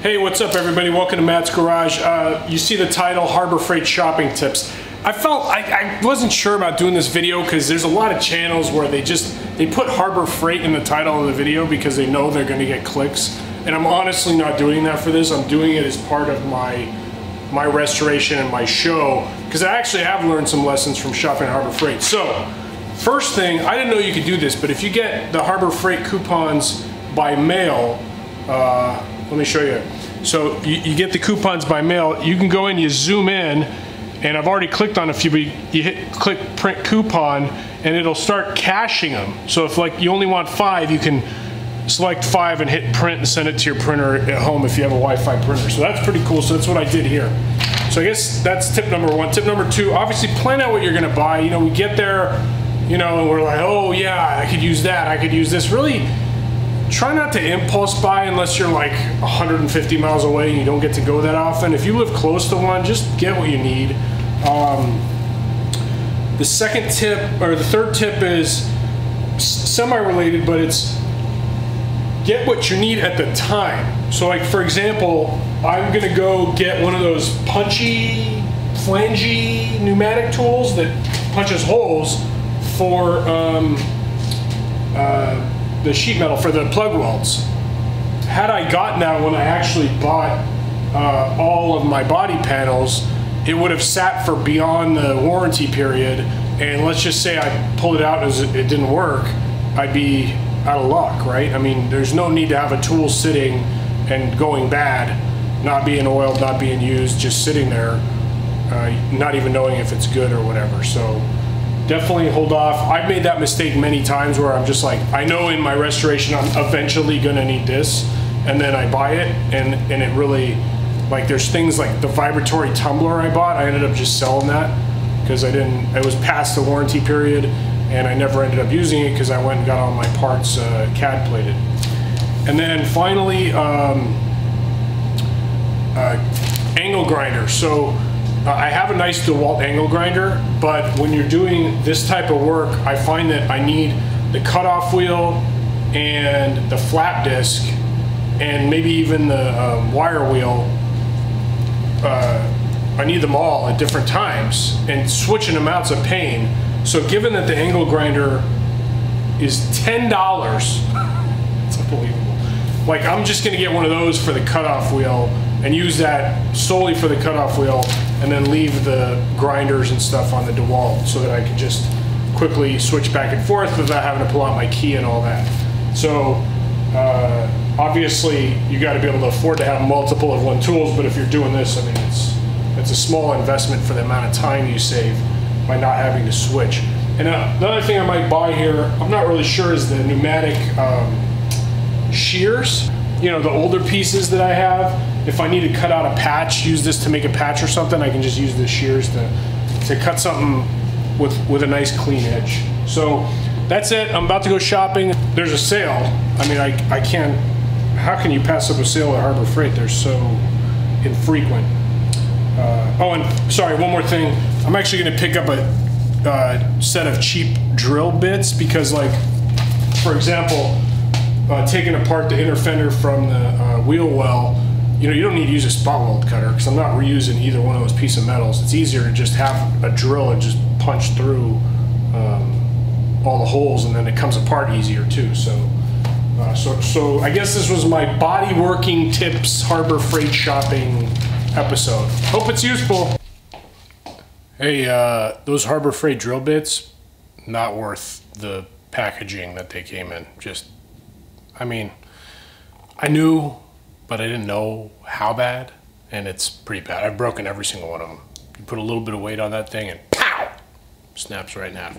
Hey, what's up everybody? Welcome to Matt's Garage. You see the title, Harbor Freight Shopping Tips. I wasn't sure about doing this video because there's a lot of channels where they put Harbor Freight in the title of the video because they know they're gonna get clicks. And I'm honestly not doing that for this. I'm doing it as part of my restoration and my show because I actually have learned some lessons from shopping Harbor Freight. So, first thing, I didn't know you could do this, but if you get the Harbor Freight coupons by mail, let me show you. So you get the coupons by mail, you can go in, you zoom in, and I've already clicked on a few, but you click print coupon and it'll start caching them. So if like you only want 5, you can select 5 and hit print and send it to your printer at home if you have a Wi-Fi printer. So that's pretty cool. So that's what I did here. So I guess that's tip number 1. Tip number 2, obviously plan out what you're gonna buy. You know, we get there, you know, and we're like, oh yeah, I could use that, I could use this. Really, try not to impulse buy unless you're like 150 miles away and you don't get to go that often. If you live close to one, just get what you need. The second tip, or the third tip is semi-related, but it's get what you need at the time. So like for example, I'm gonna go get one of those punchy, flangey pneumatic tools that punches holes for the sheet metal for the plug welds. Had I gotten that when I actually bought all of my body panels, it would have sat for beyond the warranty period, and let's just say I pulled it out and it didn't work, I'd be out of luck, right? I mean, there's no need to have a tool sitting and going bad, not being oiled, not being used, just sitting there, not even knowing if it's good or whatever. So definitely hold off. I've made that mistake many times where I'm just like, I know in my restoration I'm eventually gonna need this, and then I buy it, and it really, like there's things like the vibratory tumbler I bought, I ended up just selling that because it was past the warranty period, and I never ended up using it because I went and got all my parts CAD plated. And then finally, angle grinder. So I have a nice DeWalt angle grinder, but when you're doing this type of work, I find that I need the cutoff wheel and the flap disc and maybe even the wire wheel. I need them all at different times, and switching them out's a pain. So given that the angle grinder is $10, it's unbelievable. Like I'm just gonna get one of those for the cutoff wheel and use that solely for the cutoff wheel, and then leave the grinders and stuff on the DeWalt so that I can just quickly switch back and forth without having to pull out my key and all that. So obviously you got to be able to afford to have multiple of one tools, but if you're doing this, I mean, it's a small investment for the amount of time you save by not having to switch. And another thing I might buy here, I'm not really sure, is the pneumatic shears. You know, the older pieces that I have, if I need to cut out a patch, use this to make a patch or something, I can just use the shears to cut something with a nice clean edge. So that's it. I'm about to go shopping. There's a sale. I mean, I can't, how can you pass up a sale at Harbor Freight? They're so infrequent. Oh, and sorry, one more thing. I'm actually gonna pick up a set of cheap drill bits because, like, for example, taking apart the inner fender from the wheel well, you know, you don't need to use a spot weld cutter because I'm not reusing either one of those pieces of metals. It's easier to just have a drill and just punch through all the holes, and then it comes apart easier too. So I guess this was my body working tips Harbor Freight shopping episode. Hope it's useful. Hey, those Harbor Freight drill bits, not worth the packaging that they came in. Just, I mean, I knew, but I didn't know how bad, and it's pretty bad. I've broken every single one of them. You put a little bit of weight on that thing and pow! Snaps right in half.